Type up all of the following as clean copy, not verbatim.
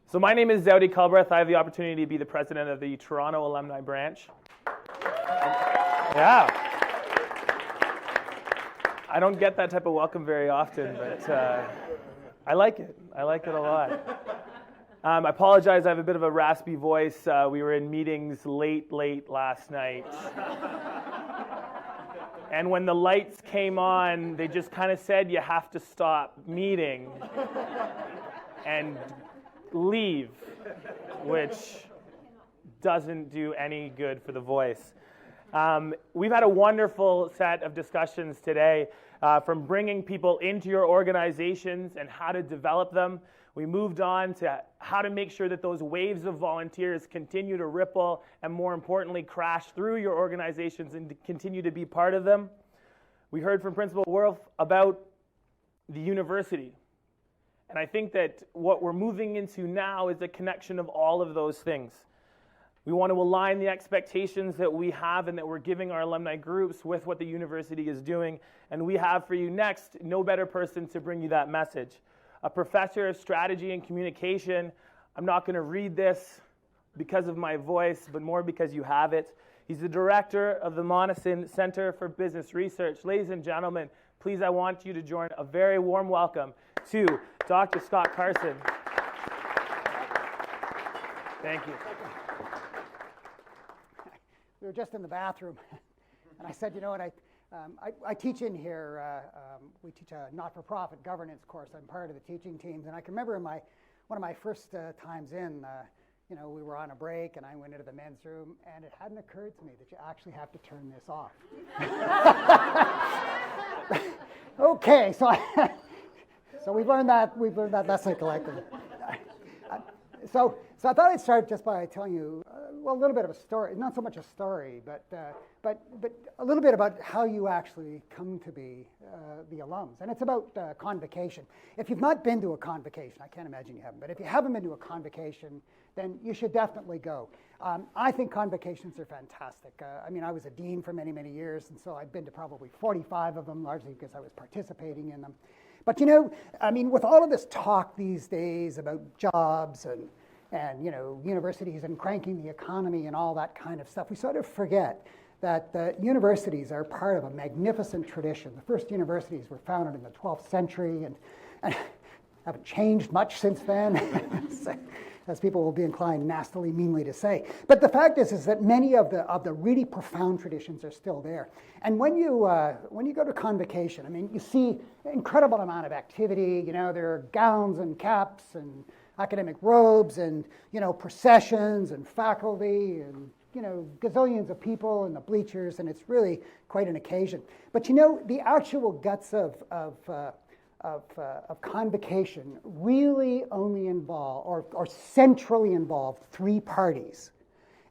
So my name is Zowdy Culbreath. I have the opportunity to be the president of the Toronto Alumni Branch. Yeah. I don't get that type of welcome very often, but I like it. I like it a lot. I apologize, I have a bit of a raspy voice. We were in meetings late last night. And when the lights came on, they just kind of said, you have to stop meeting and leave, which doesn't do any good for the voice. We've had a wonderful set of discussions today, from bringing people into your organizations and how to develop them. We moved on to how to make sure that those waves of volunteers continue to ripple and, more importantly, crash through your organizations and continue to be part of them. We heard from Principal Worf about the university. And I think that what we're moving into now is a connection of all of those things. We want to align the expectations that we have and that we're giving our alumni groups with what the university is doing. And we have for you next no better person to bring you that message. A professor of strategy and communication. I'm not going to read this because of my voice, but more because you have it. He's the director of the Monieson Centre for Business Research. Ladies and gentlemen, please, I want you to join a very warm welcome to Dr. Scott Carson. Thank you. We were just in the bathroom, and I said, you know what, I teach in here. We teach a not-for-profit governance course. I'm part of the teaching teams, and I can remember one of my first times in, we were on a break, and I went into the men's room, and it hadn't occurred to me that you actually have to turn this off. Okay, so we've learned that lesson collectively. So I thought I'd start just by telling you a little bit of a story, not so much a story, but a little bit about how you actually come to be the alums. And it's about convocation. If you've not been to a convocation, I can't imagine you haven't, but if you haven't been to a convocation, then you should definitely go. I think convocations are fantastic. I was a dean for many, many years, and so I've been to probably 45 of them, largely because I was participating in them. But with all of this talk these days about jobs and universities and cranking the economy and all that kind of stuff, we sort of forget that universities are part of a magnificent tradition. The first universities were founded in the 12th century and haven't changed much since then, as people will be inclined nastily, meanly to say. But the fact is that many of the really profound traditions are still there. And when you go to convocation, you see an incredible amount of activity. There are gowns and caps and academic robes and processions and faculty and gazillions of people in the bleachers, and it's really quite an occasion. But the actual guts of convocation really only involve or centrally involve three parties.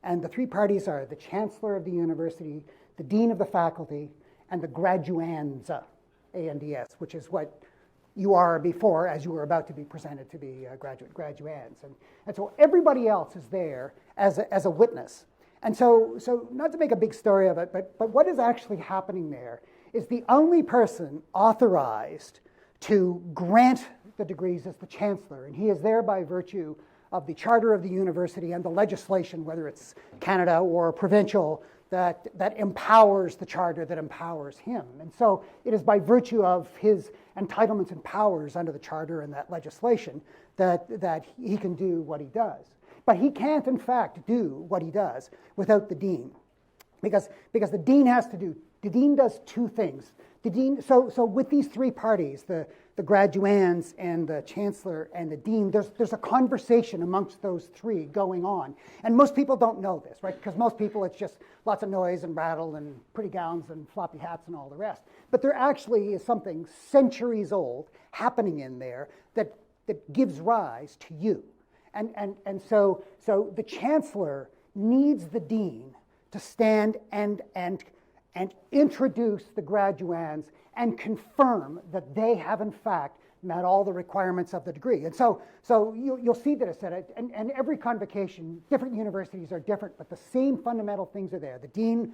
And the three parties are the chancellor of the university, the dean of the faculty, and the graduands, ANDS, which is what you are before, as you were about to be presented to be graduands. And so everybody else is there as a witness. And so not to make a big story of it, but what is actually happening there is the only person authorized to grant the degrees is the chancellor, and he is there by virtue of the charter of the university and the legislation, whether it's Canada or provincial, that empowers the charter, that empowers him. And so it is by virtue of his entitlements and powers under the charter and that legislation that he can do what he does. But he can't, in fact, do what he does without the dean, because the dean does two things. The dean, so with these three parties, the graduands and the chancellor and the dean, there's a conversation amongst those three going on. And most people don't know this, right? Because most people, it's just lots of noise and rattle and pretty gowns and floppy hats and all the rest. But there actually is something centuries old happening in there that gives rise to you. And so the chancellor needs the dean to stand and introduce the graduands and confirm that they have in fact met all the requirements of the degree. And so you'll see that it's said it, and every convocation, different universities are different, but the same fundamental things are there. The dean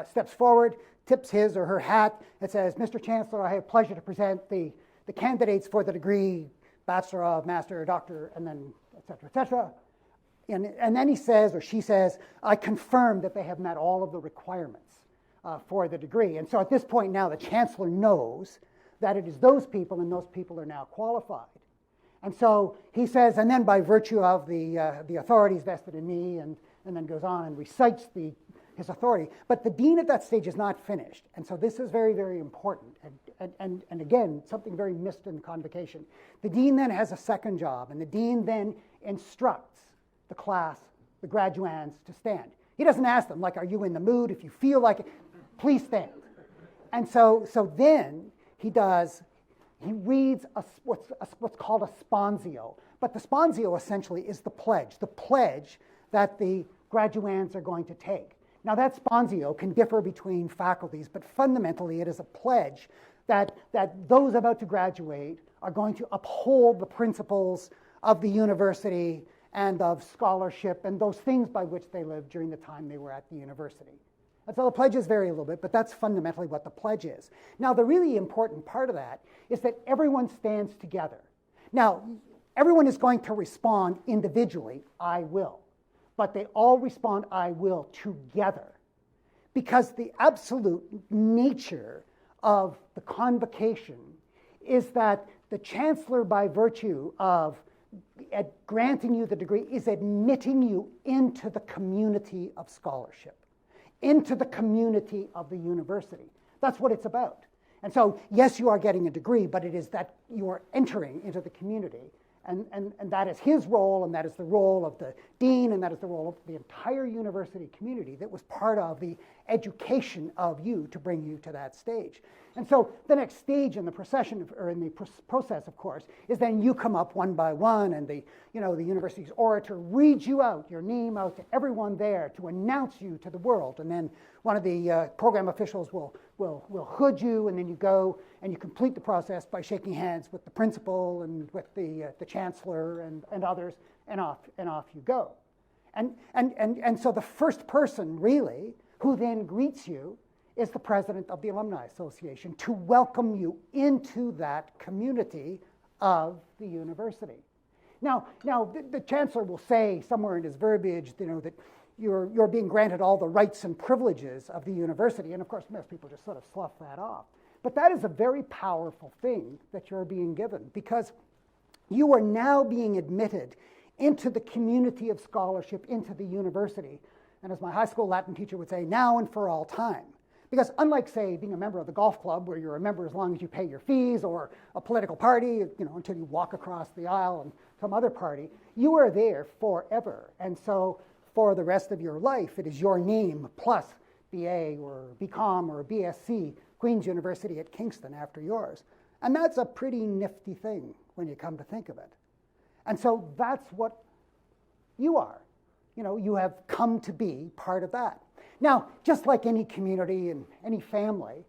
steps forward, tips his or her hat, and says, Mr. Chancellor, I have pleasure to present the candidates for the degree Bachelor of, Master, Doctor, and then et cetera, et cetera. And then he says, or she says, I confirm that they have met all of the requirements for the degree. And so at this point now, the chancellor knows that it is those people, and those people are now qualified. And so he says, and then by virtue of the authorities vested in me, and then goes on and recites his authority. But the dean at that stage is not finished. And so this is very, very important. And again, something very missed in the convocation. The dean then has a second job, and the dean then instructs the class, the graduands, to stand. He doesn't ask them, like, are you in the mood? If you feel like it, please stand. And so then he reads what's called a sponsio. But the sponsio essentially is the pledge that the graduands are going to take. Now that sponsio can differ between faculties, but fundamentally it is a pledge that those about to graduate are going to uphold the principles of the university and of scholarship and those things by which they lived during the time they were at the university. And so the pledges vary a little bit, but that's fundamentally what the pledge is. Now, the really important part of that is that everyone stands together. Now, everyone is going to respond individually, I will, but they all respond, I will, together. Because the absolute nature of the convocation is that the chancellor, by virtue of granting you the degree, is admitting you into the community of scholarship, into the community of the university. That's what it's about. And so, yes, you are getting a degree, but it is that you are entering into the community. And that is his role, and that is the role of the dean, and that is the role of the entire university community that was part of the education of you to bring you to that stage. And so the next stage in the procession, or in the process, of course, is then you come up one by one, and the university's orator reads you out, your name out to everyone there to announce you to the world. And then one of the program officials will hood you, and then you go and you complete the process by shaking hands with the principal and with the chancellor and others, and off you go. And so the first person really who then greets you is the president of the Alumni Association to welcome you into that community of the university. Now the chancellor will say somewhere in his verbiage, that you're being granted all the rights and privileges of the university, and of course most people just sort of slough that off. But that is a very powerful thing that you're being given, because you are now being admitted into the community of scholarship, into the university, and as my high school Latin teacher would say, now and for all time. Because unlike, say, being a member of the golf club, where you're a member as long as you pay your fees, or a political party, until you walk across the aisle and some other party, you are there forever. And so for the rest of your life, it is your name plus BA or BCom or BSc, Queen's University at Kingston after yours. And that's a pretty nifty thing when you come to think of it. And so that's what you are. You have come to be part of that. Now, just like any community and any family,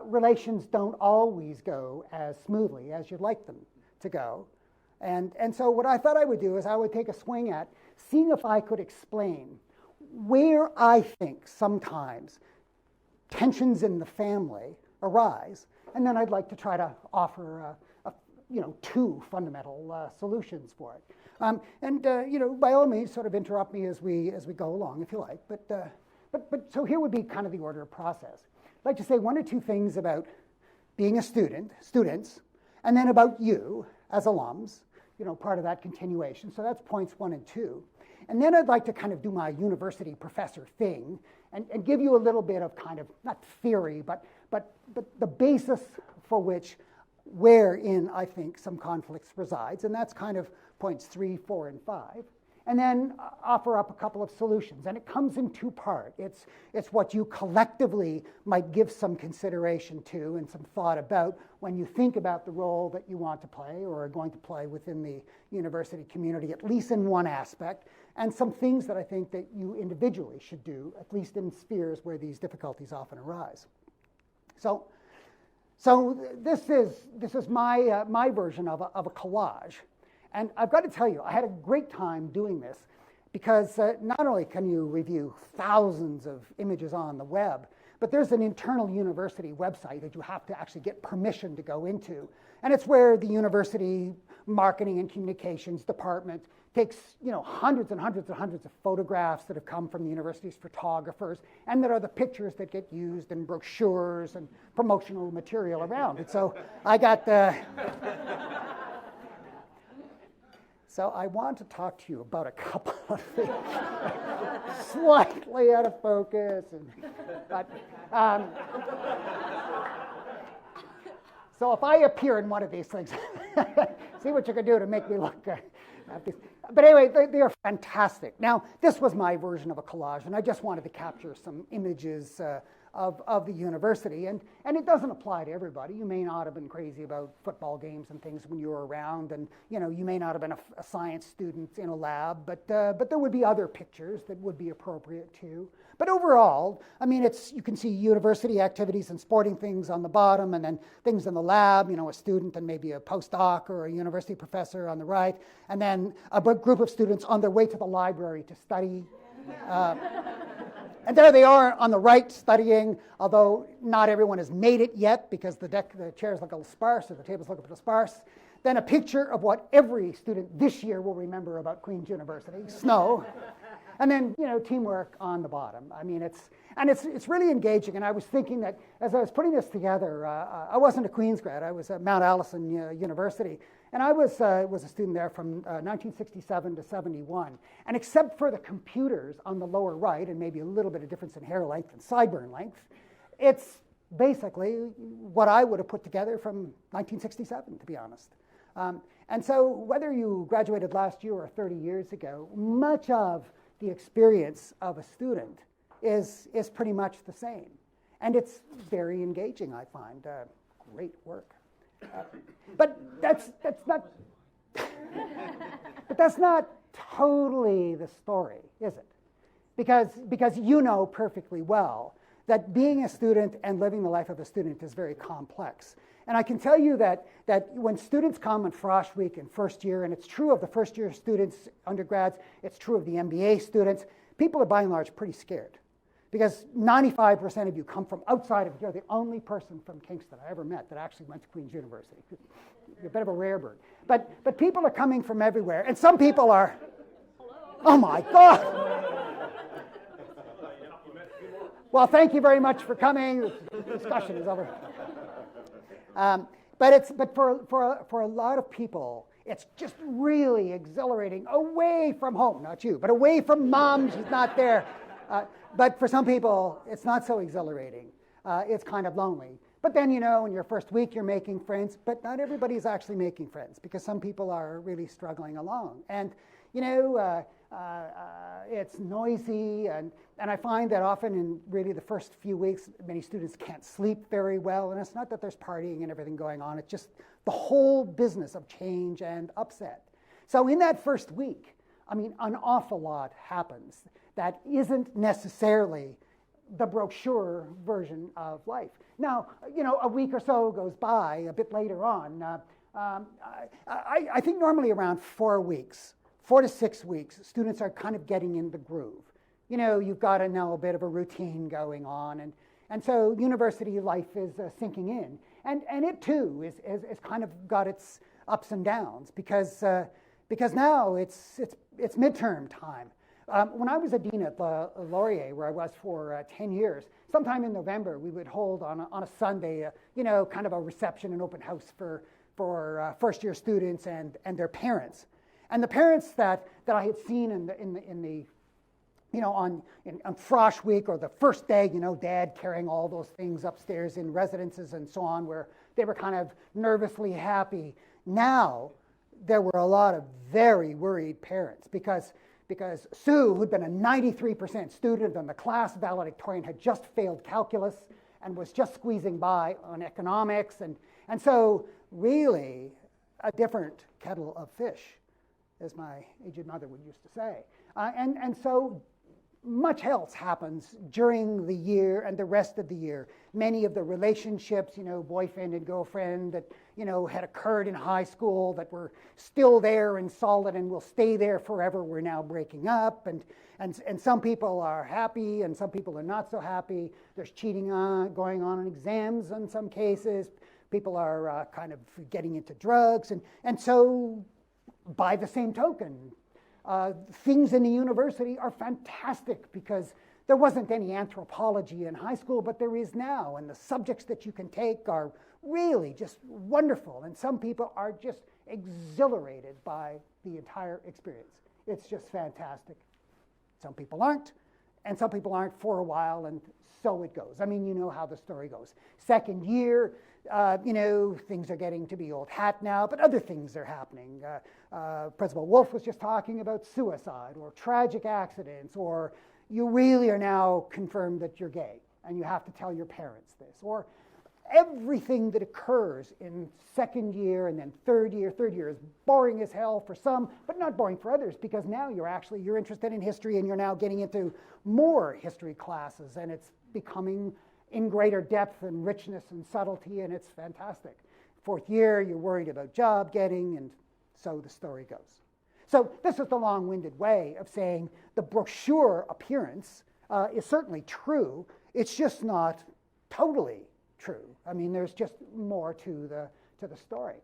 relations don't always go as smoothly as you'd like them to go. And so what I thought I would do is I would take a swing at seeing if I could explain where I think sometimes tensions in the family arise, and then I'd like to try to offer two fundamental solutions for it. By all means, sort of interrupt me as we go along, if you like. But so here would be kind of the order of process. I'd like to say one or two things about being a students, and then about you as alums, part of that continuation. So that's points 1 and 2. And then I'd like to kind of do my university professor thing and give you a little bit of kind of, not theory, but the basis for wherein I think some conflicts resides, and that's kind of points 3, 4, and 5. And then offer up a couple of solutions. And it comes in two parts. It's what you collectively might give some consideration to and some thought about when you think about the role that you want to play or are going to play within the university community, at least in one aspect, and some things that I think that you individually should do, at least in spheres where these difficulties often arise. So this is my version of a collage. And I've got to tell you, I had a great time doing this because not only can you review thousands of images on the web, but there's an internal university website that you have to actually get permission to go into. And it's where the university marketing and communications department takes, hundreds and hundreds and hundreds of photographs that have come from the university's photographers, and that are the pictures that get used in brochures and promotional material around. And so I got the... So I want to talk to you about a couple of things, slightly out of focus, so if I appear in one of these things, see what you can do to make me look good. But anyway, they are fantastic. Now, this was my version of a collage, and I just wanted to capture some images of the university, and it doesn't apply to everybody. You may not have been crazy about football games and things when you were around, and you may not have been a science student in a lab, but there would be other pictures that would be appropriate too. But overall, I mean, you can see university activities and sporting things on the bottom, and then things in the lab, a student and maybe a postdoc or a university professor on the right, and then a group of students on their way to the library to study. And there they are on the right studying, although not everyone has made it yet because the chairs look a little sparse or the tables look a little sparse. Then a picture of what every student this year will remember about Queen's University, snow. And then, teamwork on the bottom. I mean, it's really engaging. And I was thinking that as I was putting this together, I wasn't a Queen's grad. I was at Mount Allison University. And I was a student there from 1967 to 71. And except for the computers on the lower right, and maybe a little bit of difference in hair length and sideburn length, it's basically what I would have put together from 1967, to be honest. And so whether you graduated last year or 30 years ago, much of the experience of a student is pretty much the same. And it's very engaging, I find. Great work. But that's not totally the story, is it? Because you know perfectly well that being a student and living the life of a student is very complex. And I can tell you that when students come on Frosh Week in first year, and it's true of the first year students, undergrads, it's true of the MBA students, people are by and large pretty scared. Because 95% of you come from outside of, you're the only person from Kingston I ever met that actually went to Queen's University. You're a bit of a rare bird. But people are coming from everywhere, and some people are, oh my God. Well, thank you very much for coming. The discussion is over. But for a lot of people, it's just really exhilarating, away from home, not you, but away from mom, she's not there. But for some people, it's not so exhilarating. It's kind of lonely. But then, in your first week, you're making friends, but not everybody's actually making friends because some people are really struggling along. And, it's noisy, and I find that often in really the first few weeks, many students can't sleep very well. And it's not that there's partying and everything going on. It's just the whole business of change and upset. So in that first week, an awful lot happens that isn't necessarily the brochure version of life. Now, a week or so goes by, a bit later on. I think normally around 4 weeks, 4 to 6 weeks, students are kind of getting in the groove. You've got to know a bit of a routine going on, and so university life is sinking in. And it too is kind of got its ups and downs because now it's midterm time. When I was a dean at Laurier, where I was for 10 years, sometime in November, we would hold on a Sunday, kind of a reception and open house for first-year students and their parents. And the parents that I had seen on Frosh Week or the first day, Dad carrying all those things upstairs in residences and so on, where they were kind of nervously happy. Now, there were a lot of very worried parents because Sue, who'd been a 93% student and the class valedictorian, had just failed calculus and was just squeezing by on economics. And so really a different kettle of fish, as my aged mother would used to say. And so much else happens during the year and the rest of the year. Many of the relationships, boyfriend and girlfriend that, had occurred in high school that were still there and solid and will stay there forever, we're now breaking up. And some people are happy and some people are not so happy. There's cheating going on in exams in some cases. People are kind of getting into drugs. And so, by the same token, things in the university are fantastic because there wasn't any anthropology in high school, but there is now. And the subjects that you can take are really just wonderful. And some people are just exhilarated by the entire experience. It's just fantastic. Some people aren't, and some people aren't for a while, and so it goes. I mean, you know how the story goes. Second year, things are getting to be old hat now, but other things are happening. Principal Wolf was just talking about suicide or tragic accidents, or you really are now confirmed that you're gay, and you have to tell your parents this, or everything that occurs in second year and then third year is boring as hell for some, but not boring for others, because now you're interested in history and you're now getting into more history classes, and it's becoming in greater depth and richness and subtlety, and it's fantastic. Fourth year, you're worried about job getting, and so the story goes. So this is the long-winded way of saying the brochure appearance is certainly true. It's just not totally true. I mean, there's just more to the story.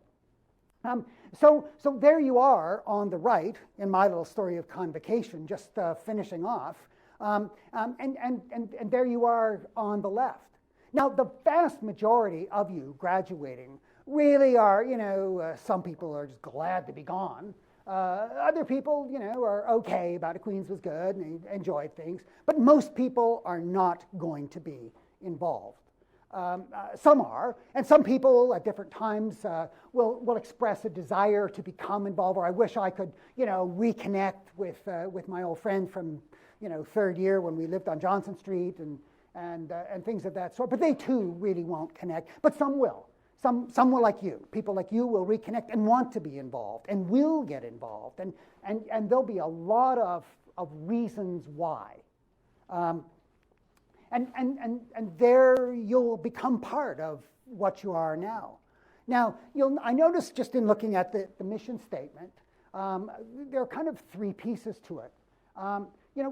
So there you are on the right in my little story of convocation, just finishing off, and there you are on the left. Now, the vast majority of you graduating really are, some people are just glad to be gone. Other people, are okay about it. Queens was good and they enjoyed things, but most people are not going to be involved. Some are, and some people at different times will express a desire to become involved, or I wish I could, reconnect with my old friend from, third year when we lived on Johnson Street and things of that sort. But they too really won't connect. But some will. Some will like you. People like you will reconnect and want to be involved and will get involved, and there'll be a lot of reasons why. And there you'll become part of what you are now. Now, I noticed just in looking at the mission statement, there are kind of three pieces to it.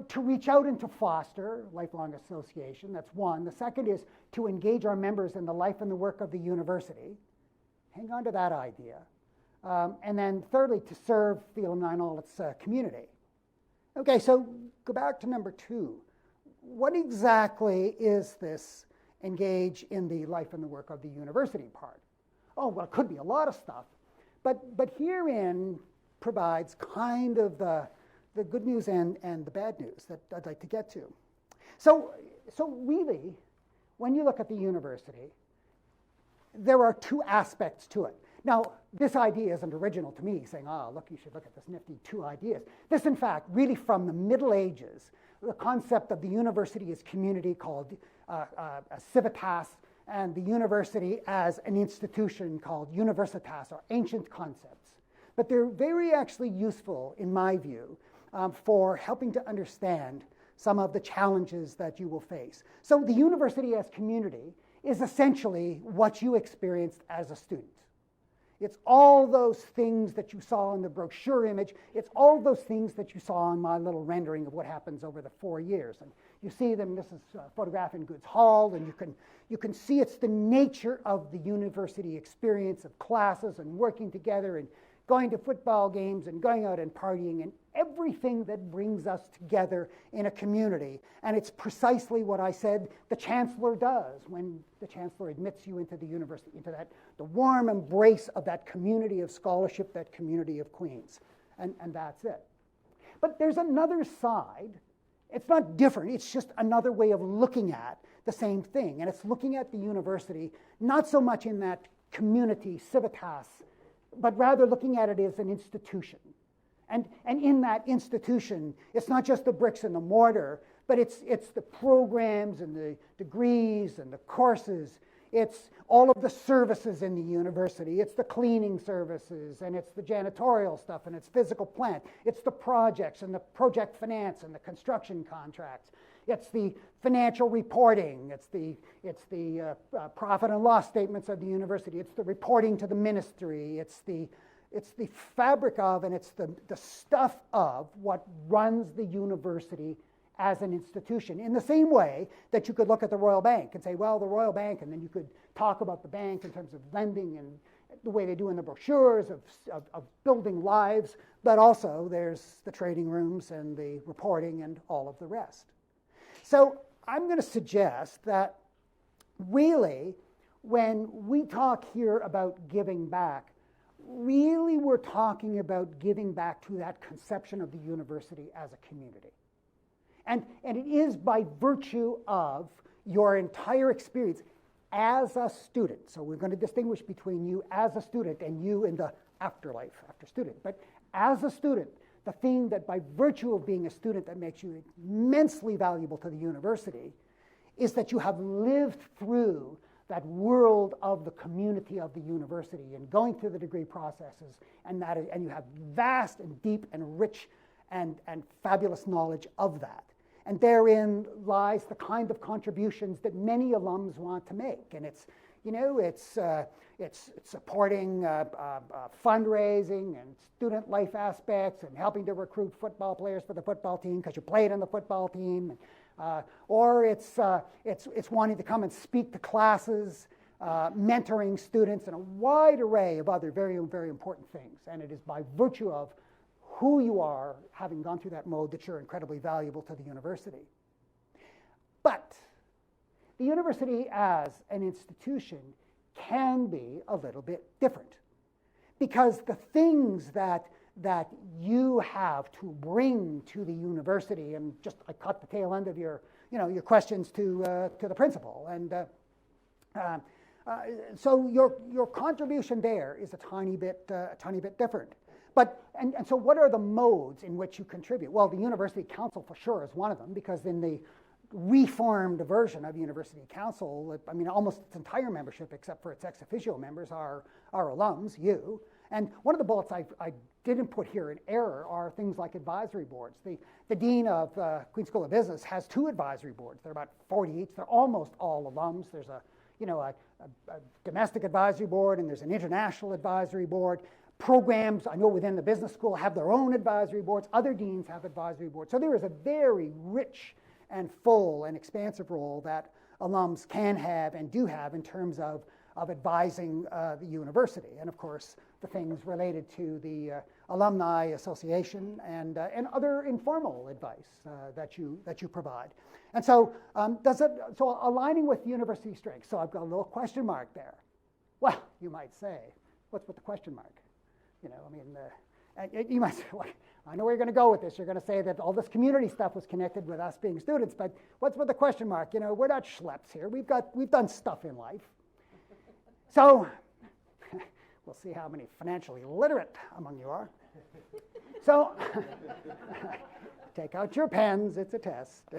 To reach out and to foster lifelong association, that's one. The second is to engage our members in the life and the work of the university. Hang on to that idea. And then thirdly, to serve the alumni and all its community. Okay, so go back to number 2. What exactly is this engage in the life and the work of the university part? Oh, well, it could be a lot of stuff, but herein provides kind of the good news and the bad news that I'd like to get to. So really, when you look at the university, there are two aspects to it. Now, this idea isn't original to me, saying, look, you should look at this nifty 2 ideas. This, in fact, really from the Middle Ages, the concept of the university as community called civitas, and the university as an institution called universitas, or ancient concepts. But they're very actually useful, in my view, for helping to understand some of the challenges that you will face. So the university as community is essentially what you experienced as a student. It's all those things that you saw in the brochure image. It's all those things that you saw in my little rendering of what happens over the 4 years. And you see them, this is photographed in Goods Hall, and you can see it's the nature of the university experience of classes and working together and going to football games and going out and partying and everything that brings us together in a community. And it's precisely what I said the chancellor does when the chancellor admits you into the university, into the warm embrace of that community of scholarship, that community of Queens. And that's it. But there's another side. It's not different. It's just another way of looking at the same thing. And it's looking at the university not so much in that community, civitas, but rather looking at it as an institution. And in that institution, it's not just the bricks and the mortar, but it's the programs and the degrees and the courses. It's all of the services in the university. It's the cleaning services, and it's the janitorial stuff, and it's physical plant. It's the projects and the project finance and the construction contracts. It's the financial reporting. It's the profit and loss statements of the university. It's the reporting to the ministry. It's the fabric of, and it's the stuff of what runs the university as an institution, in the same way that you could look at the Royal Bank and say, well, the Royal Bank, and then you could talk about the bank in terms of lending and the way they do in the brochures of building lives, but also there's the trading rooms and the reporting and all of the rest. So I'm going to suggest that really, when we talk here about giving back, really we're talking about giving back to that conception of the university as a community. And it is by virtue of your entire experience as a student. So we're going to distinguish between you as a student and you in the afterlife, after student. But as a student, the thing that by virtue of being a student that makes you immensely valuable to the university is that you have lived through that world of the community of the university and going through the degree processes, and you have vast and deep and rich and fabulous knowledge of that. And therein lies the kind of contributions that many alums want to make. And it's supporting fundraising and student life aspects and helping to recruit football players for the football team because you played on the football team. Or it's wanting to come and speak to classes, mentoring students, and a wide array of other very, very important things. And it is by virtue of who you are, having gone through that mode, that you're incredibly valuable to the university. But the university as an institution can be a little bit different, because the things that you have to bring to the university, and just I caught the tail end of your questions to the principal, and so your contribution there is a tiny bit different. But and so what are the modes in which you contribute? Well, the university council for sure is one of them, because in the reformed version of university council, I mean, almost its entire membership, except for its ex officio members, are alums, you. And one of the bullets I didn't put here in error are things like advisory boards. The dean of Queen's School of Business has 2 advisory boards. They're about 40 each. They're almost all alums. There's a domestic advisory board, and there's an international advisory board. Programs, I know within the business school, have their own advisory boards. Other deans have advisory boards. So there is a very rich and full and expansive role that alums can have and do have in terms of advising the university. And of course, the things related to the alumni association and other informal advice that you provide. And so so aligning with university strengths. So I've got a little question mark there. Well, you might say, what's with the question mark? You might say, well, I know where you're going to go with this. You're going to say that all this community stuff was connected with us being students, but what's with the question mark? We're not schleps here. We've done stuff in life. So we'll see how many financially literate among you are. So take out your pens. It's a test. So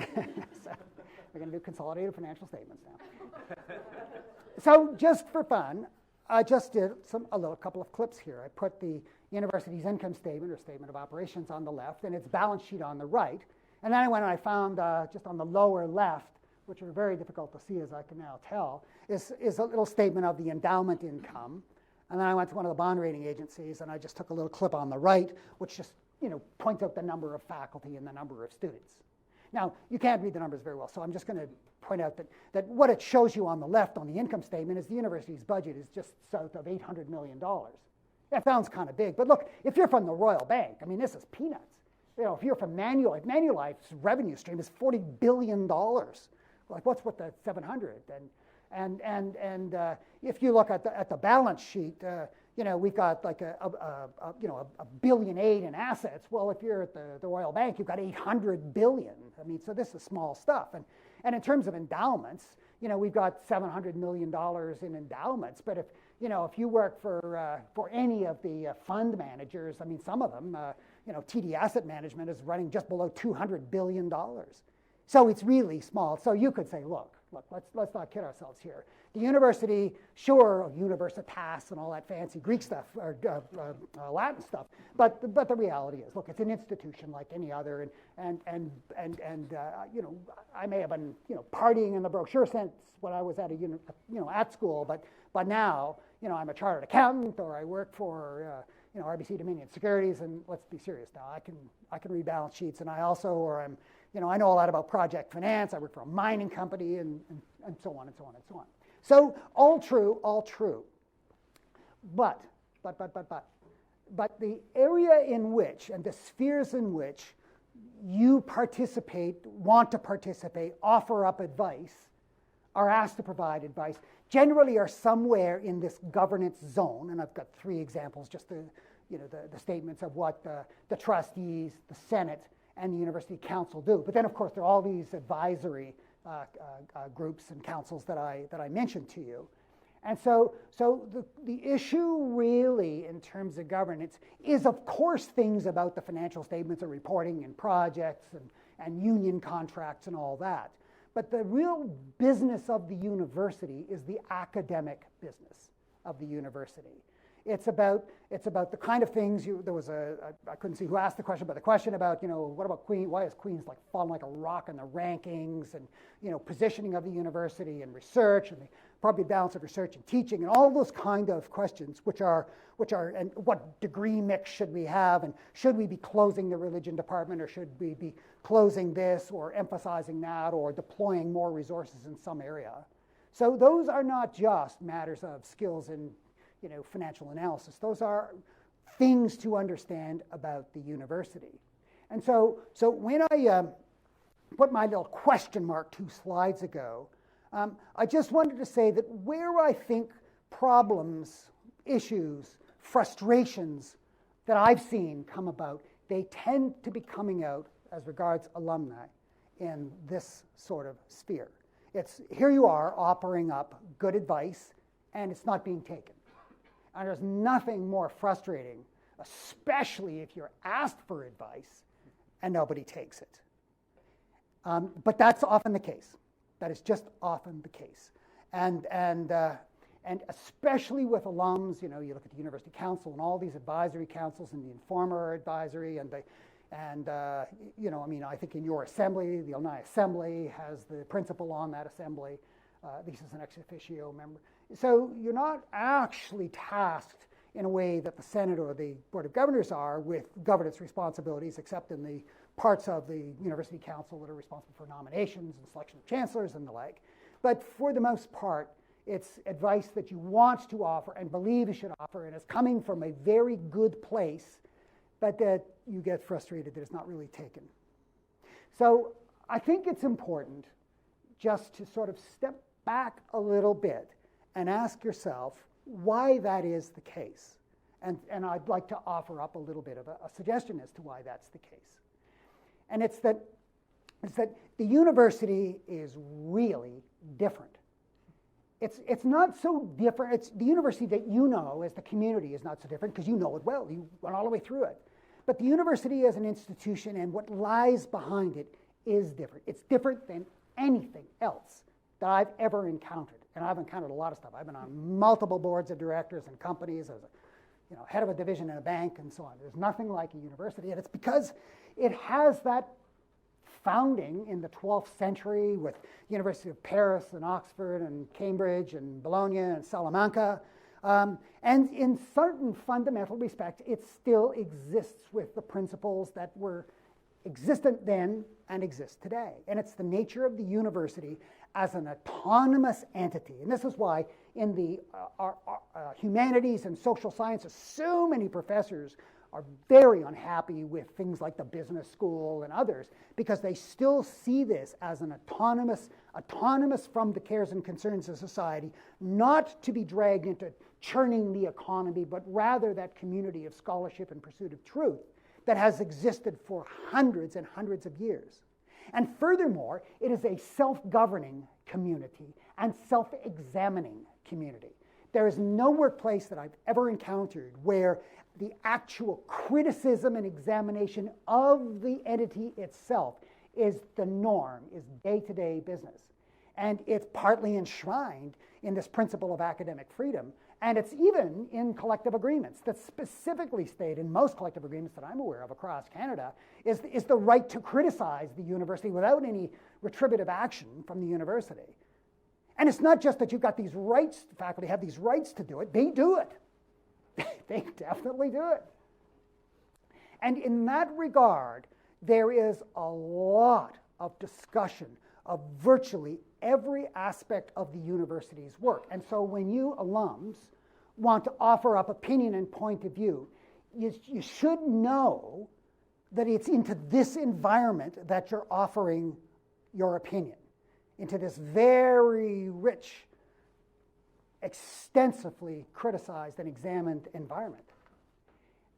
we're going to do consolidated financial statements now. So just for fun, I just did a couple of clips here. I put the university's income statement or statement of operations on the left and its balance sheet on the right. And then I went and I found just on the lower left, which are very difficult to see as I can now tell, is a little statement of the endowment income. And then I went to one of the bond rating agencies and I just took a little clip on the right, which just points out the number of faculty and the number of students. Now, you can't read the numbers very well, so I'm just going to point out that what it shows you on the left on the income statement is the university's budget is just south of $800 million. That sounds kind of big, but look, if you're from the Royal Bank, I mean, this is peanuts. If you're from Manulife's revenue stream is $40 billion. Like, what's with the 700? And if you look at the balance sheet, we've got like $1.8 billion in assets. Well, if you're at the Royal Bank, you've got $800 billion. I mean, so this is small stuff. And in terms of endowments, we've got $700 million in endowments. But if you work for any of the fund managers, I mean, some of them, TD Asset Management is running just below $200 billion. So it's really small. So you could say, look, let's not kid ourselves here. The university, sure, universitas and all that fancy Greek stuff, or Latin stuff, but the reality is, look, it's an institution like any other, and I may have been partying in the brochure sense when I was at at school, but now I'm a chartered accountant, or I work for RBC Dominion Securities, and let's be serious now. I can read balance sheets, and I also, or I'm, I know a lot about project finance. I work for a mining company, and so on and so on and so on. So all true, all true. But the area in which, and the spheres in which you participate, want to participate, offer up advice, are asked to provide advice, generally are somewhere in this governance zone. And I've got 3 examples, just the statements of what the trustees, the Senate, and the University Council do. But then, of course, there are all these advisory groups and councils that I mentioned to you. And so the issue really in terms of governance is, of course, things about the financial statements and reporting and projects and union contracts and all that. But the real business of the university is the academic business of the university. It's about the kind of things there was I couldn't see who asked the question, but the question about, what about Queen? Why is Queen's like fallen like a rock in the rankings, and positioning of the university and research and the appropriate balance of research and teaching and all those kind of questions, which are and what degree mix should we have, and should we be closing the religion department, or should we be closing this or emphasizing that or deploying more resources in some area? So those are not just matters of skills in financial analysis. Those are things to understand about the university. And so when I put my little question mark 2 slides ago, I just wanted to say that where I think problems, issues, frustrations that I've seen come about, they tend to be coming out as regards alumni in this sort of sphere. It's here you are offering up good advice, and it's not being taken. And there's nothing more frustrating, especially if you're asked for advice and nobody takes it. But that's often the case. That is just often the case. And especially with alums, you look at the University Council and all these advisory councils and the Informer Advisory I think in your assembly, the Alumni Assembly has the principal on that assembly, at least as an ex officio member. So you're not actually tasked in a way that the Senate or the Board of Governors are with governance responsibilities, except in the parts of the University Council that are responsible for nominations and selection of chancellors and the like. But for the most part, it's advice that you want to offer and believe you should offer, and it's coming from a very good place, but that you get frustrated that it's not really taken. So I think it's important just to sort of step back a little bit and ask yourself why that is the case. And I'd like to offer up a little bit of a suggestion as to why that's the case. And it's that the university is really different. It's not so different. It's the university that you know as the community is not so different because you know it well. You went all the way through it. But the university as an institution and what lies behind it is different. It's different than anything else that I've ever encountered. And I've encountered a lot of stuff. I've been on multiple boards of directors and companies as a head of a division in a bank and so on. There's nothing like a university, and it's because it has that founding in the 12th century with University of Paris and Oxford and Cambridge and Bologna and Salamanca. And in certain fundamental respects, it still exists with the principles that were existent then and exist today. And it's the nature of the university as an autonomous entity. And this is why in the humanities and social sciences, so many professors are very unhappy with things like the business school and others, because they still see this as an autonomous from the cares and concerns of society, not to be dragged into churning the economy, but rather that community of scholarship and pursuit of truth that has existed for hundreds and hundreds of years. And furthermore, it is a self-governing community and self-examining community. There is no workplace that I've ever encountered where the actual criticism and examination of the entity itself is the norm, is day-to-day business. And it's partly enshrined in this principle of academic freedom. And it's even in collective agreements that specifically state, in most collective agreements that I'm aware of across Canada, is the right to criticize the university without any retributive action from the university. And it's not just that you've got these rights, the faculty have these rights to do it, they do it. They definitely do it. And in that regard, there is a lot of discussion of virtually every aspect of the university's work. And so when you alums want to offer up opinion and point of view, you should know that it's into this environment that you're offering your opinion, into this very rich, extensively criticized and examined environment.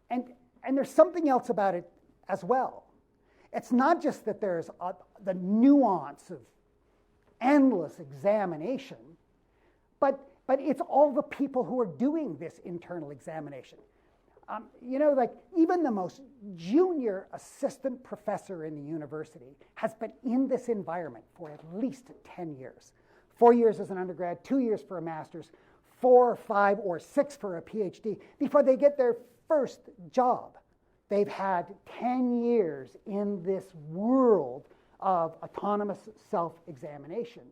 And there's something else about it as well. It's not just that there's the nuance of endless examination, but it's all the people who are doing this internal examination. Like even the most junior assistant professor in the university has been in this environment for at least 10 years. 4 years as an undergrad, 2 years for a master's, 4, 5, or 6 for a PhD before they get their first job. They've had 10 years in this world of autonomous self-examination.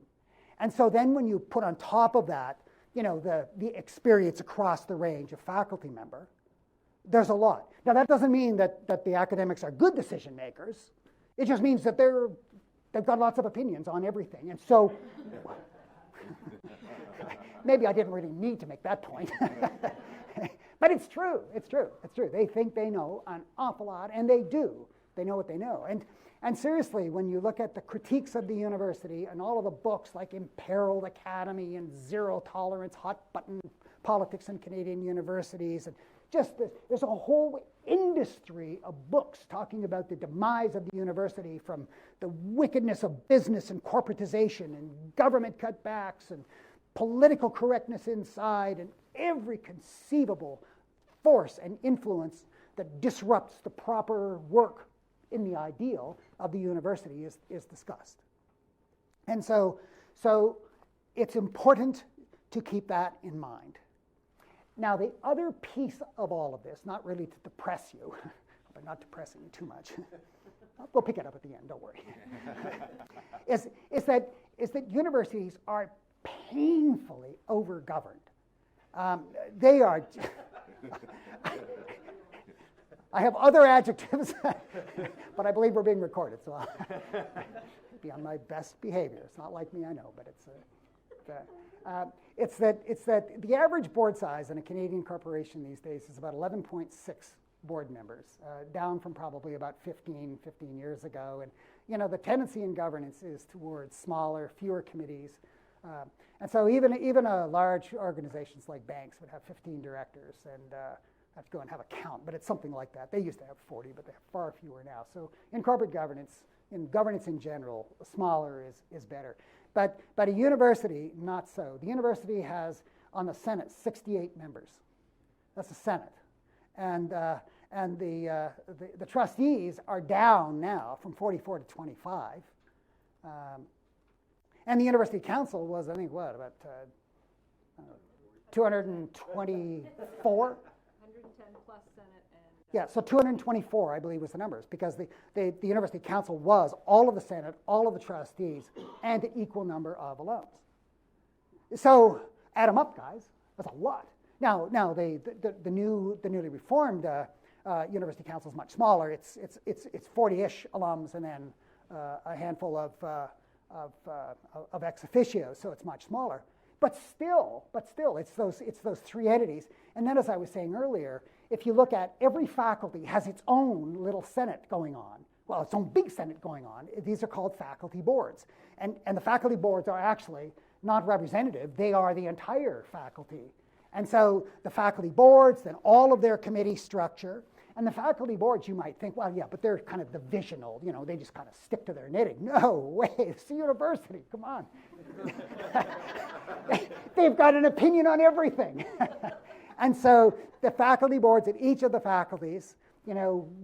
And so then when you put on top of that, the experience across the range of faculty member, there's a lot. Now that doesn't mean that the academics are good decision makers. It just means that they've got lots of opinions on everything. And so, maybe I didn't really need to make that point. But it's true. They think they know an awful lot, and they do. They know what they know. And seriously, when you look at the critiques of the university and all of the books like Imperiled Academy and Zero Tolerance, Hot Button Politics in Canadian Universities, and there's a whole industry of books talking about the demise of the university, from the wickedness of business and corporatization and government cutbacks and political correctness inside, and every conceivable force and influence that disrupts the proper work in the ideal of the university is discussed. And so it's important to keep that in mind. Now, the other piece of all of this, not really to depress you, but not depressing you too much, we'll pick it up at the end, don't worry, is that universities are painfully over-governed. They are, I have other adjectives, but I believe we're being recorded, so I'll be on my best behavior. It's not like me, I know, but it's that the average board size in a Canadian corporation these days is about 11.6 board members, down from probably about 15 years ago. And the tendency in governance is towards smaller, fewer committees. And so even a large organizations like banks would have 15 directors, and I have to go and have a count, but it's something like that. They used to have 40, but they have far fewer now. So in corporate governance, in general, smaller is better. But a university, not so. The university has, on the Senate, 68 members. That's the Senate. And the trustees are down now from 44 to 25. And the University Council was, I think, about 224? 110 plus Senate and... Yeah, so 224, I believe, was the numbers, because the University Council was all of the Senate, all of the trustees, and an equal number of alums. So add them up, guys. That's a lot. Now the newly reformed University Council is much smaller. It's 40-ish alums and then a handful of ex officios, so it's much smaller. But still, it's those three entities. And then, as I was saying earlier, if you look at every faculty has its own little senate going on, well, its own big senate going on. These are called faculty boards. And the faculty boards are actually not representative. They are the entire faculty. And so the faculty boards, then all of their committee structure, and the faculty boards, you might think, well, yeah, but they're kind of divisional. They just kind of stick to their knitting. No way, it's a university, come on. They've got an opinion on everything. And so the faculty boards at each of the faculties,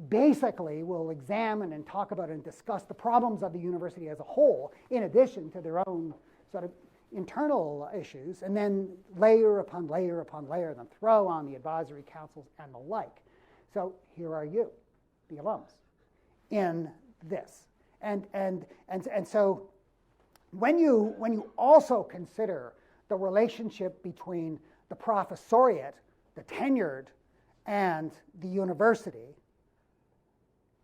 basically will examine and talk about and discuss the problems of the university as a whole, in addition to their own sort of internal issues, and then layer upon layer upon layer, then throw on the advisory councils and the like. So here are you, the alums, in this. And so when you also consider the relationship between the professoriate, the tenured and the university,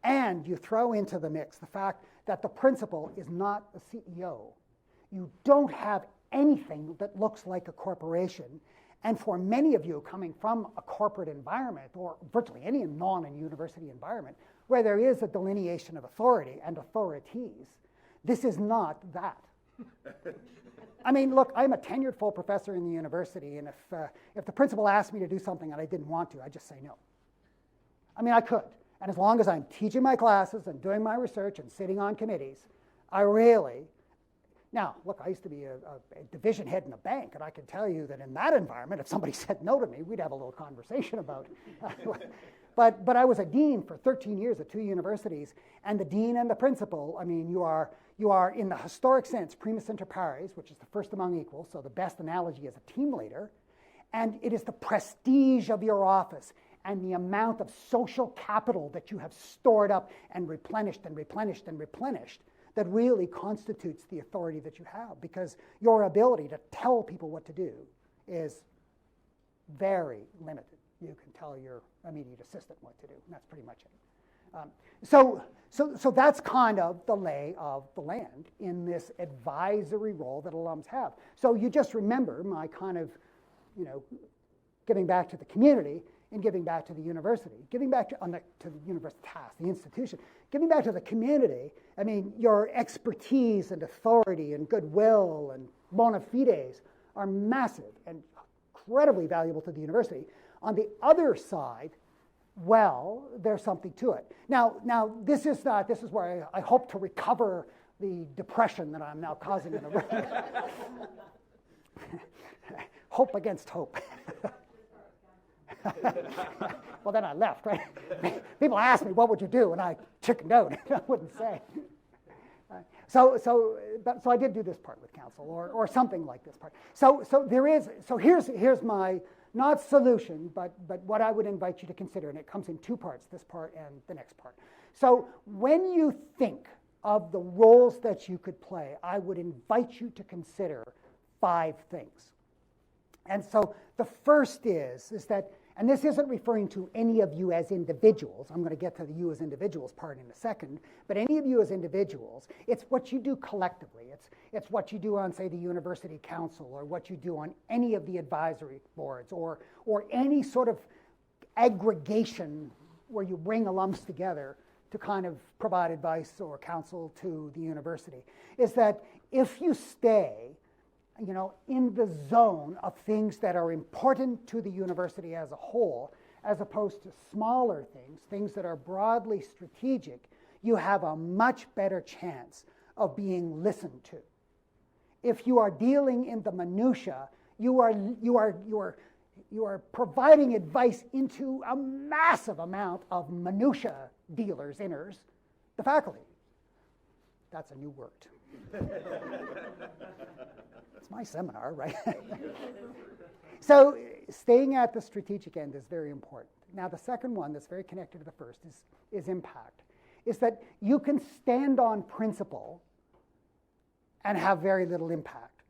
and you throw into the mix the fact that the principal is not a CEO, you don't have anything that looks like a corporation. And for many of you coming from a corporate environment, or virtually any non-university environment, where there is a delineation of authority and authorities, this is not that. I mean, look, I'm a tenured full professor in the university, and if the principal asked me to do something and I didn't want to, I'd just say no. I mean, I could. And as long as I'm teaching my classes and doing my research and sitting on committees, I really... Now, look, I used to be a division head in a bank, and I can tell you that in that environment, if somebody said no to me, we'd have a little conversation about it. But I was a dean for 13 years at 2 universities, and the dean and the principal, I mean, you are in the historic sense, primus inter pares, which is the first among equals, so the best analogy is a team leader, and it is the prestige of your office and the amount of social capital that you have stored up and replenished and replenished and replenished that really constitutes the authority that you have, because your ability to tell people what to do is very limited. You can tell your immediate assistant what to do, and that's pretty much it. So that's kind of the lay of the land in this advisory role that alums have. So you just remember my kind of, giving back to the community and giving back to the university, giving back to the university task, the institution, giving back to the community. I mean, your expertise and authority and goodwill and bona fides are massive and incredibly valuable to the university. On the other side, well, there's something to it. Now this is where I hope to recover the depression that I'm now causing in the room. Hope against hope. Well, then I left, right? People asked me, what would you do? And I chickened out. I wouldn't say. So I did do this part with council, or something like this part. So here's my, not solution, but what I would invite you to consider, and it comes in 2 parts, this part and the next part. So when you think of the roles that you could play, I would invite you to consider 5 things. And so the first is that, and this isn't referring to any of you as individuals. I'm going to get to the you as individuals part in a second. But any of you as individuals, it's what you do collectively. It's what you do on, say, the university council, or what you do on any of the advisory boards, or any sort of aggregation where you bring alums together to kind of provide advice or counsel to the university. Is that if you stay in the zone of things that are important to the university as a whole, as opposed to smaller things that are broadly strategic, you have a much better chance of being listened to. If you are dealing in the minutia, you are providing advice into a massive amount of minutia dealers, inners, the faculty. That's a new word. It's my seminar, right? So staying at the strategic end is very important. Now, the second one that's very connected to the first is impact. Is that you can stand on principle and have very little impact,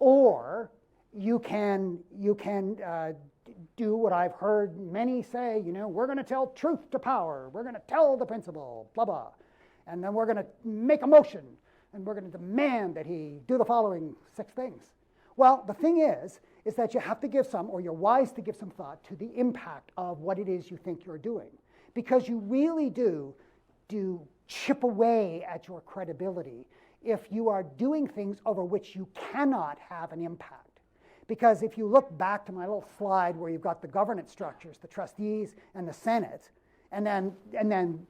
or you can do what I've heard many say. We're going to tell truth to power. We're going to tell the principal, blah blah, and then we're going to make a motion. And we're going to demand that he do the following 6 things. Well, the thing is that you have to give some, or you're wise to give some thought to the impact of what it is you think you're doing. Because you really do chip away at your credibility if you are doing things over which you cannot have an impact. Because if you look back to my little slide where you've got the governance structures, the trustees and the Senate, and then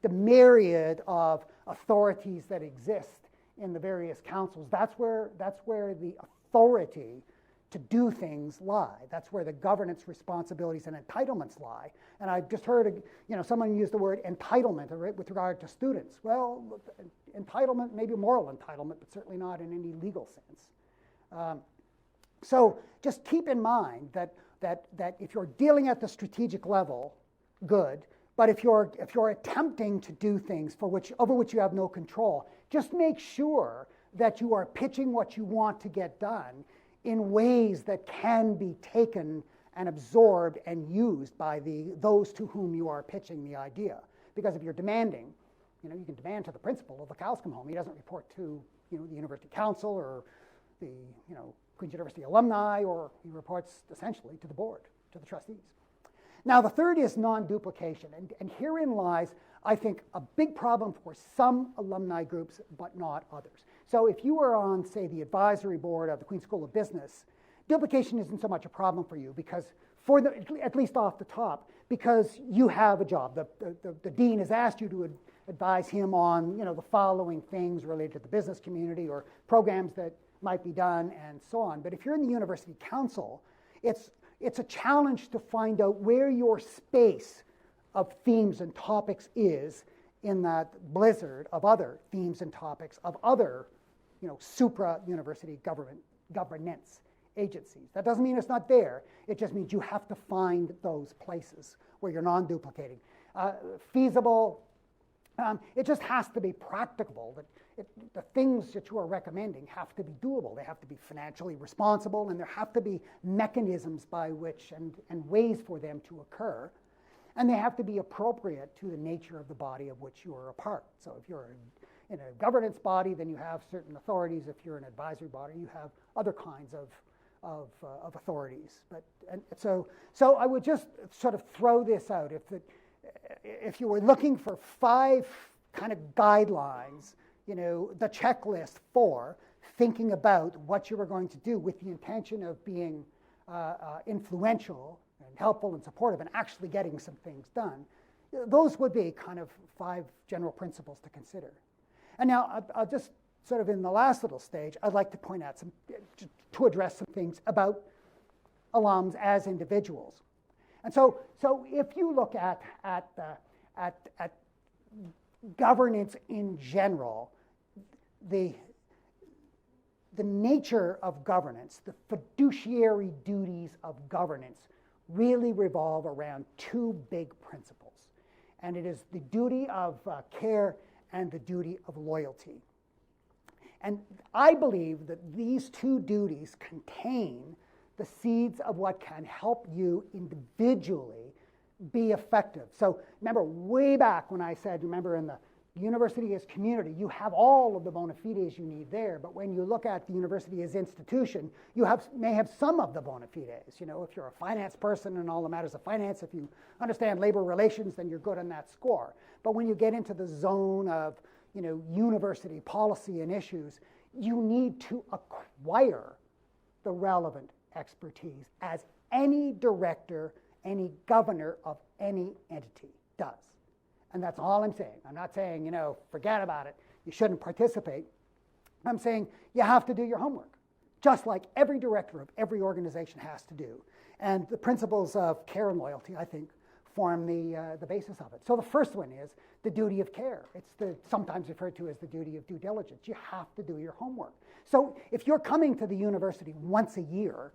the myriad of authorities that exist in the various councils, that's where the authority to do things lie. That's where the governance responsibilities and entitlements lie. And I just heard someone use the word entitlement with regard to students. Well, entitlement, maybe moral entitlement, but certainly not in any legal sense. So just keep in mind that if you're dealing at the strategic level, good. But if you're attempting to do things over which you have no control, just make sure that you are pitching what you want to get done in ways that can be taken and absorbed and used by those to whom you are pitching the idea. Because if you're demanding, you can demand to the principal till the cows come home. He doesn't report to the university council or the Queen's University alumni, or he reports essentially to the board, to the trustees. Now, the third is non-duplication, and herein lies, I think, a big problem for some alumni groups, but not others. So if you are on, say, the advisory board of the Queen's School of Business, duplication isn't so much a problem for you, because at least off the top, because you have a job. The dean has asked you to advise him on the following things related to the business community or programs that might be done and so on. But if you're in the university council, it's a challenge to find out where your space of themes and topics is in that blizzard of other themes and topics of other supra-university governance agencies. That doesn't mean it's not there. It just means you have to find those places where you're non-duplicating. Feasible, it just has to be practicable. The things that you are recommending have to be doable. They have to be financially responsible, and there have to be mechanisms by which and ways for them to occur. And they have to be appropriate to the nature of the body of which you are a part. So if you're in a governance body, then you have certain authorities. If you're an advisory body, you have other kinds of authorities. So I would just sort of throw this out. If you were looking for 5 kind of guidelines, the checklist for thinking about what you were going to do with the intention of being influential and helpful and supportive and actually getting some things done, those would be kind of 5 general principles to consider. And now I'll just sort of in the last little stage, I'd like to point out to address some things about alums as individuals. And so if you look at governance in general, the nature of governance, the fiduciary duties of governance really revolve around 2 big principles. And it is the duty of care and the duty of loyalty. And I believe that these 2 duties contain the seeds of what can help you individually be effective. So remember way back when I said, remember in the university as community, you have all of the bona fides you need there, but when you look at the university as institution, you may have some of the bona fides. If you're a finance person and all the matters of finance, if you understand labor relations, then you're good on that score. But when you get into the zone of university policy and issues, you need to acquire the relevant expertise, as any director, any governor of any entity does. And that's all I'm saying. I'm not saying, forget about it, you shouldn't participate. I'm saying you have to do your homework, just like every director of every organization has to do. And the principles of care and loyalty, I think, form the basis of it. So the first one is the duty of care. It's sometimes referred to as the duty of due diligence. You have to do your homework. So if you're coming to the university once a year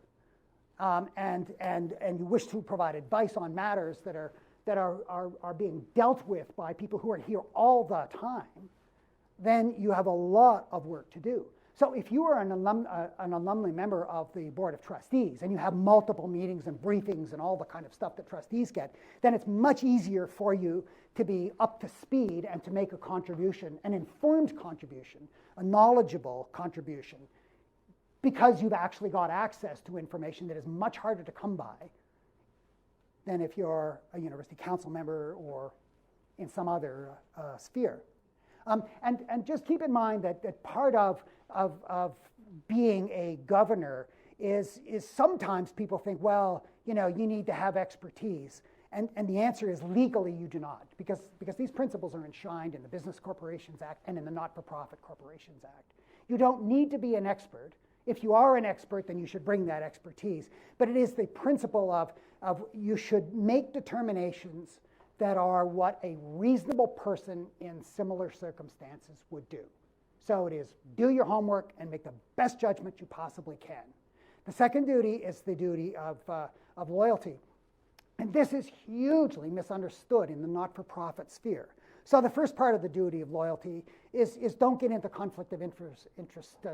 and you wish to provide advice on matters that are being dealt with by people who are here all the time, then you have a lot of work to do. So if you are an alumni member of the Board of Trustees and you have multiple meetings and briefings and all the kind of stuff that trustees get, then it's much easier for you to be up to speed and to make a contribution, an informed contribution, a knowledgeable contribution, because you've actually got access to information that is much harder to come by than if you're a university council member or in some other sphere. And just keep in mind that part of being a governor is sometimes people think, well, you need to have expertise. And the answer is legally you do not, because these principles are enshrined in the Business Corporations Act and in the Not-for-Profit Corporations Act. You don't need to be an expert. If you are an expert, then you should bring that expertise. But it is the principle of you should make determinations that are what a reasonable person in similar circumstances would do. So it is do your homework and make the best judgment you possibly can. The second duty is the duty of loyalty. And this is hugely misunderstood in the not-for-profit sphere. So the first part of the duty of loyalty is don't get into conflict of interest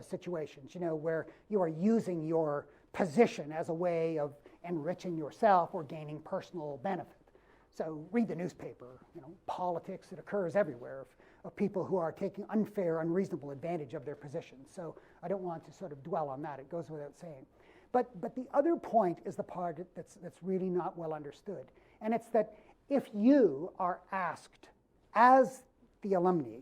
situations, where you are using your position as a way of enriching yourself or gaining personal benefit. So read the newspaper, politics, it occurs everywhere of people who are taking unfair, unreasonable advantage of their positions. So I don't want to sort of dwell on that, it goes without saying. But the other point is the part that's really not well understood. And it's that if you are asked as the alumni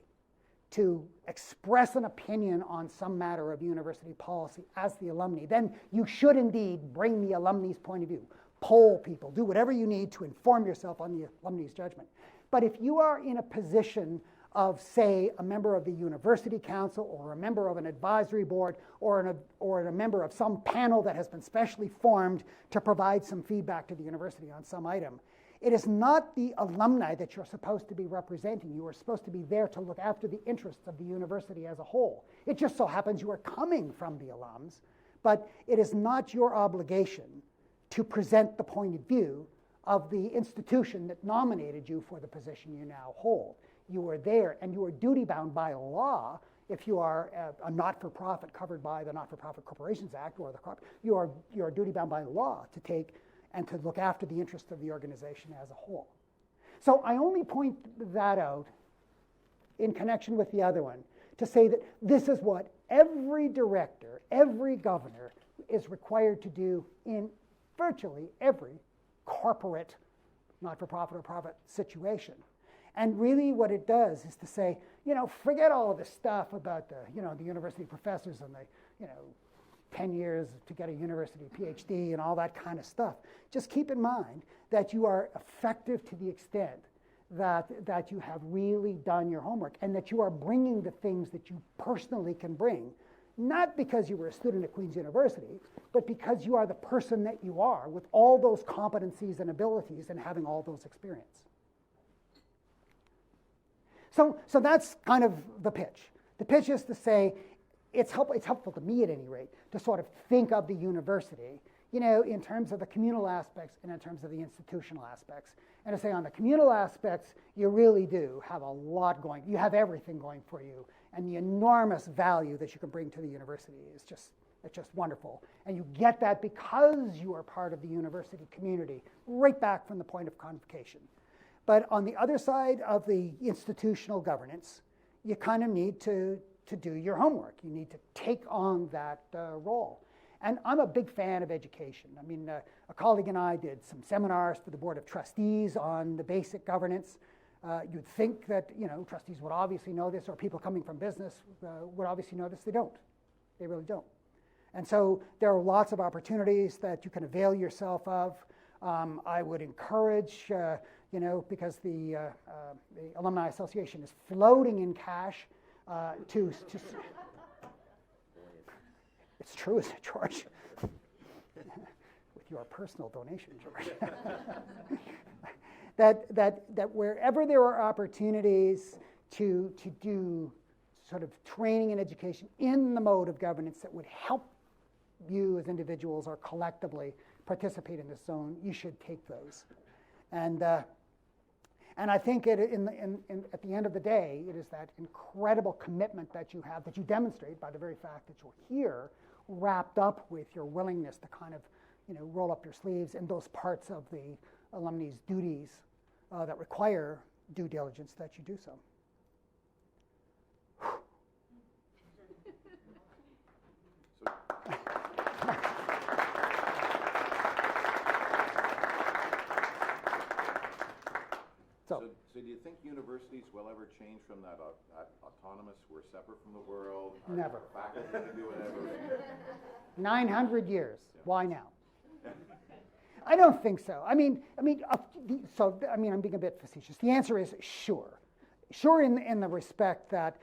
to express an opinion on some matter of university policy as the alumni, then you should indeed bring the alumni's point of view. Poll people, do whatever you need to inform yourself on the alumni's judgment. But if you are in a position of, say, a member of the university council or a member of an advisory board or a member of some panel that has been specially formed to provide some feedback to the university on some item, it is not the alumni that you're supposed to be representing. You are supposed to be there to look after the interests of the university as a whole. It just so happens you are coming from the alums, but it is not your obligation to present the point of view of the institution that nominated you for the position you now hold. You are there, and you are duty-bound by law if you are a not-for-profit covered by the Not-for-Profit Corporations Act, or you are duty-bound by law to take and to look after the interests of the organization as a whole. So I only point that out in connection with the other one to say that this is what every director, every governor is required to do in virtually every corporate, not-for-profit or profit situation. And really what it does is to say, forget all of this stuff about the university professors and the, 10 years to get a university PhD and all that kind of stuff. Just keep in mind that you are effective to the extent that you have really done your homework and that you are bringing the things that you personally can bring, not because you were a student at Queen's University, but because you are the person that you are with all those competencies and abilities and having all those experience. So that's kind of the pitch. The pitch is to say, it's helpful to me at any rate to sort of think of the university, in terms of the communal aspects and in terms of the institutional aspects. And to say on the communal aspects, you really do have a lot going. You have everything going for you, and the enormous value that you can bring to the university is just wonderful. And you get that because you are part of the university community, right back from the point of convocation. But on the other side of the institutional governance, you kind of need to do your homework. You need to take on that role. And I'm a big fan of education. I mean, a colleague and I did some seminars for the Board of Trustees on the basic governance. You'd think that, trustees would obviously know this, or people coming from business would obviously know this. They don't. They really don't. And so there are lots of opportunities that you can avail yourself of. I would encourage, because the Alumni Association is floating in cash to it's true, isn't it, George? With your personal donation, George. that wherever there are opportunities to do sort of training and education in the mode of governance that would help you as individuals or collectively participate in this zone, you should take those. And I think at the end of the day, it is that incredible commitment that you have, that you demonstrate by the very fact that you're here, wrapped up with your willingness to kind of, roll up your sleeves in those parts of the alumni's duties that require due diligence, that you do so. So do you think universities will ever change from that autonomous, we're separate from the world? Never. Faculty can do whatever? 900 years. Yeah. Why now? I don't think so. I'm being a bit facetious. The answer is sure. Sure in the respect that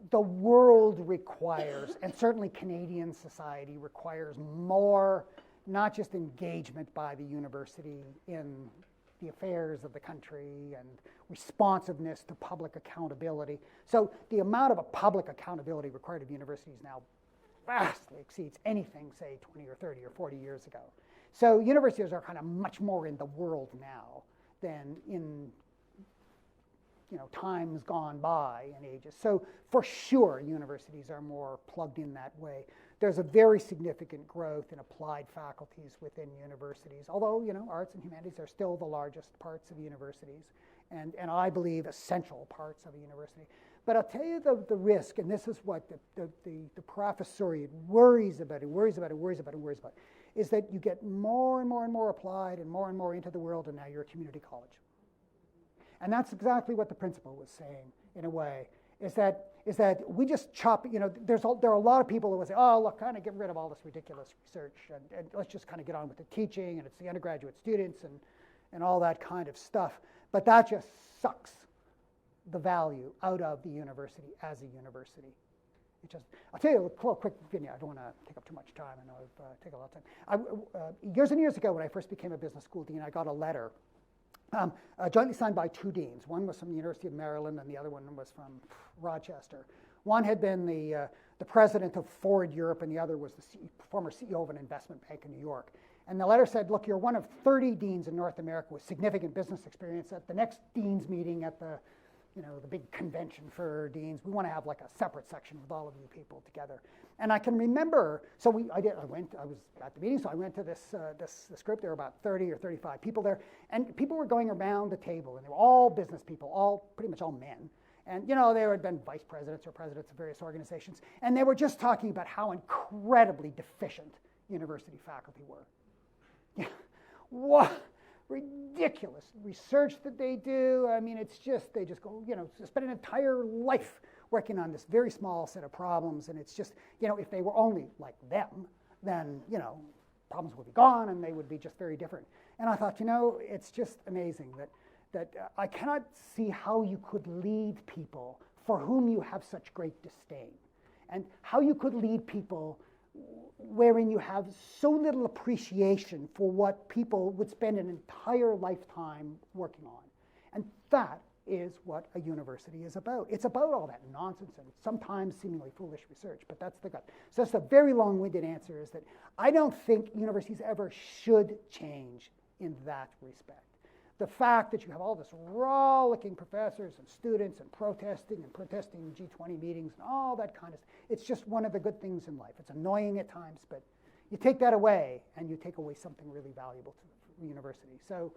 the world requires, and certainly Canadian society requires more, not just engagement by the university in the affairs of the country and responsiveness to public accountability. So the amount of public accountability required of universities now vastly exceeds anything, say, 20 or 30 or 40 years ago. So universities are kind of much more in the world now than in times gone by and ages. So for sure, universities are more plugged in that way. There's a very significant growth in applied faculties within universities, although, arts and humanities are still the largest parts of universities, and I believe essential parts of a university. But I'll tell you the risk, and this is what the professoriate worries about, is that you get more and more and more applied and more into the world, and now you're a community college. And that's exactly what the principal was saying, in a way, is that we just chop, there are a lot of people who will say, oh, look, kind of get rid of all this ridiculous research, and let's just kind of get on with the teaching, and it's the undergraduate students and all that kind of stuff. But that just sucks the value out of the university as a university. I'll tell you a quick video. I don't want to take up too much time. I know I've taken a lot of time. Years and years ago, when I first became a business school dean, I got a letter jointly signed by two deans. One was from the University of Maryland, and the other one was from Rochester. One had been the president of Ford Europe, and the other was the former CEO of an investment bank in New York. And the letter said, look, you're one of 30 deans in North America with significant business experience. At the next dean's meeting at the big convention for deans, we want to have like a separate section with all of you people together. And I can remember, I was at the meeting, so I went to this group. There were about 30 or 35 people there, and people were going around the table, and they were all business people, pretty much all men. And, they had been vice presidents or presidents of various organizations, and they were just talking about how incredibly deficient university faculty were. What ridiculous research that they do. I mean, it's just, they just go, spend an entire life working on this very small set of problems, and it's just, if they were only like them, then, problems would be gone and they would be just very different. And I thought, it's just amazing that I cannot see how you could lead people for whom you have such great disdain, and how you could lead people wherein you have so little appreciation for what people would spend an entire lifetime working on. And that is what a university is about. It's about all that nonsense and sometimes seemingly foolish research, but that's the gut. So that's a very long-winded answer, is that I don't think universities ever should change in that respect. The fact that you have all this rollicking professors and students and protesting G20 meetings and all that kind of stuff, it's just one of the good things in life. It's annoying at times, but you take that away and you take away something really valuable to the university. So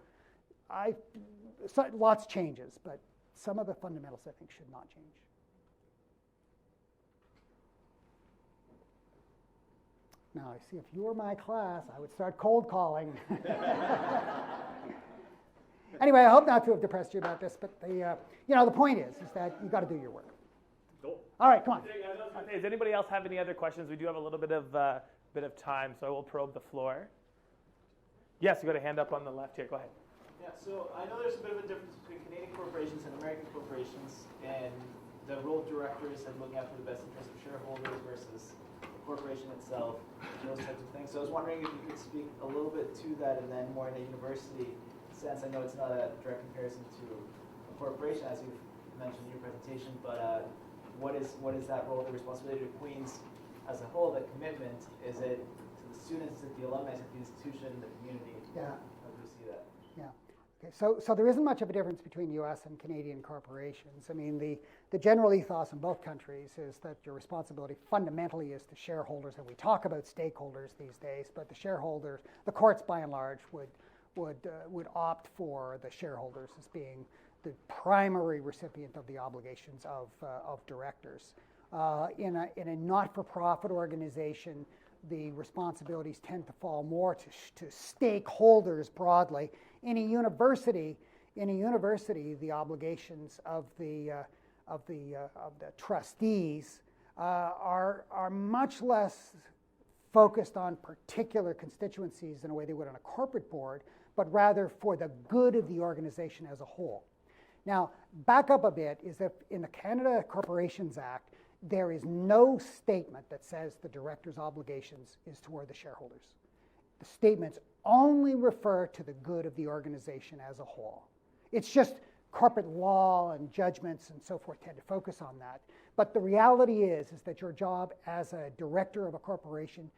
lots changes, but some of the fundamentals I think should not change. Now, I see if you were my class, I would start cold calling. Anyway, I hope not to have depressed you about this, but the point is that you got to do your work. Cool. All right, come on. Does anybody else have any other questions? We do have a little bit of time, so I will probe the floor. Yes, you got a hand up on the left here. Go ahead. Yeah, so I know there's a bit of a difference between Canadian corporations and American corporations, and the role of directors and looking after the best interests of shareholders versus the corporation itself, and those types of things. So I was wondering if you could speak a little bit to that, and then more in a university sense. I know it's not a direct comparison to a corporation, as you've mentioned in your presentation, but what is that role, the responsibility of Queen's as a whole, the commitment? Is it to the students, is it the alumni, is it the institution, the community? Yeah. How do you see that? Yeah. Okay. So there isn't much of a difference between U.S. and Canadian corporations. I mean, the general ethos in both countries is that your responsibility fundamentally is to shareholders, and we talk about stakeholders these days, but the shareholders, the courts by and large would opt for the shareholders as being the primary recipient of the obligations of directors. In a not-for-profit organization, the responsibilities tend to fall more to stakeholders broadly. In a university, the obligations of the trustees are much less focused on particular constituencies in a way they would on a corporate board, but rather for the good of the organization as a whole. Now, back up a bit, is that in the Canada Corporations Act, there is no statement that says the director's obligations is toward the shareholders. The statements only refer to the good of the organization as a whole. It's just corporate law and judgments and so forth tend to focus on that. But the reality is that your job as a director of a corporation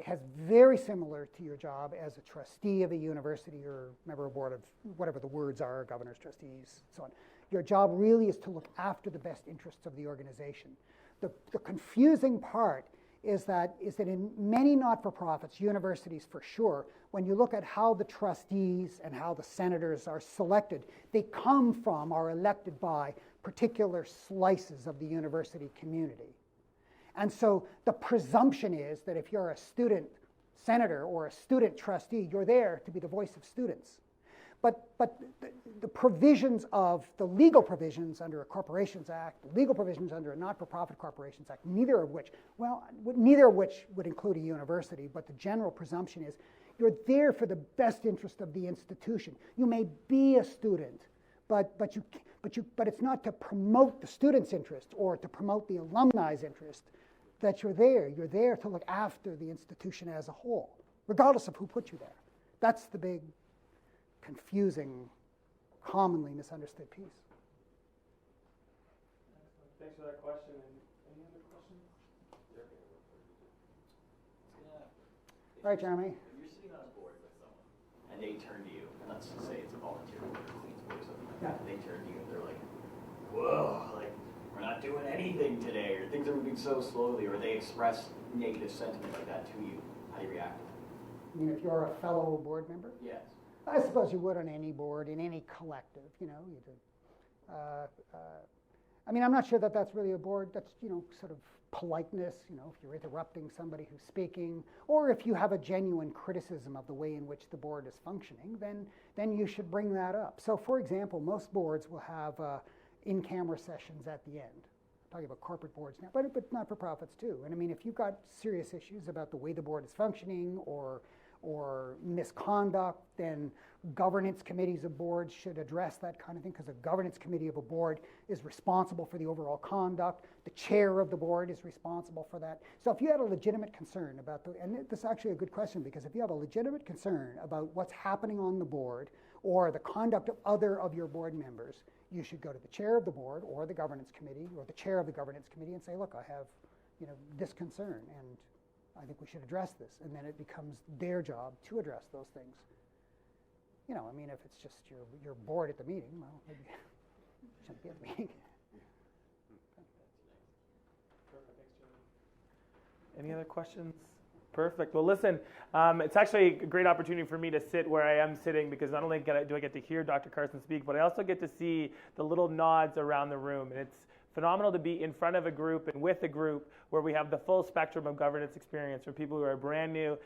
is very similar to your job as a trustee of a university or member of board of whatever the words are, governors, trustees, so on. Your job really is to look after the best interests of the organization. The confusing part is that in many not-for-profits, universities for sure, when you look at how the trustees and how the senators are selected, they come from, are elected by, particular slices of the university community. And so the presumption is that if you're a student senator or a student trustee, you're there to be the voice of students. But the provisions of the legal provisions under a Corporations Act, the legal provisions under a Not-for-Profit Corporations Act, neither of which would include a university, but the general presumption is you're there for the best interest of the institution. You may be a student, but it's not to promote the student's interest or to promote the alumni's interest that you're there. You're there to look after the institution as a whole, regardless of who put you there. That's the big, confusing, commonly misunderstood piece. Thanks for that question. Any other questions? All right, Jeremy. If you're sitting on a board with someone and they turn to you, and let's just say it's a volunteer board or Queen's board or something like that, they turn to you and they're like, whoa, like, we're not doing anything today, or things are moving so slowly, or they express negative sentiment like that to you, how do you react? I mean, if you're a fellow board member? Yes. I suppose you would on any board, in any collective, you know. I mean, I'm not sure that that's really a board. That's, you know, sort of politeness, you know, if you're interrupting somebody who's speaking, or if you have a genuine criticism of the way in which the board is functioning, then you should bring that up. So, for example, most boards will have in-camera sessions at the end. I'm talking about corporate boards now, but not-for-profits too. And I mean, if you've got serious issues about the way the board is functioning or misconduct, then governance committees of boards should address that kind of thing, because a governance committee of a board is responsible for the overall conduct. The chair of the board is responsible for that. So if you had a legitimate concern about and this is actually a good question, because if you have a legitimate concern about what's happening on the board or the conduct of other of your board members, you should go to the chair of the board or the governance committee or the chair of the governance committee and say, look, I have, you know, this concern, and I think we should address this. And then it becomes their job to address those things. You know, I mean, if it's just you're bored at the meeting, well, maybe you shouldn't be at the meeting. Any other questions? Perfect. Well, listen, it's actually a great opportunity for me to sit where I am sitting, because not only do I get to hear Dr. Carson speak, but I also get to see the little nods around the room. And it's phenomenal to be in front of a group and with a group where we have the full spectrum of governance experience, from people who are brand new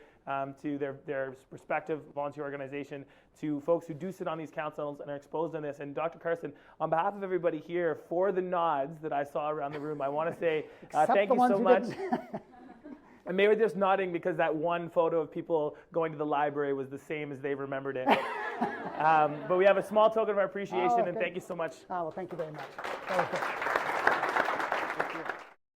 to their respective volunteer organization, to folks who do sit on these councils and are exposed on this. And Dr. Carson, on behalf of everybody here, for the nods that I saw around the room, I want to say thank you so much. And maybe they're just nodding because that one photo of people going to the library was the same as they remembered it. But we have a small token of our appreciation, and thank you so much. Oh, well, thank you very much.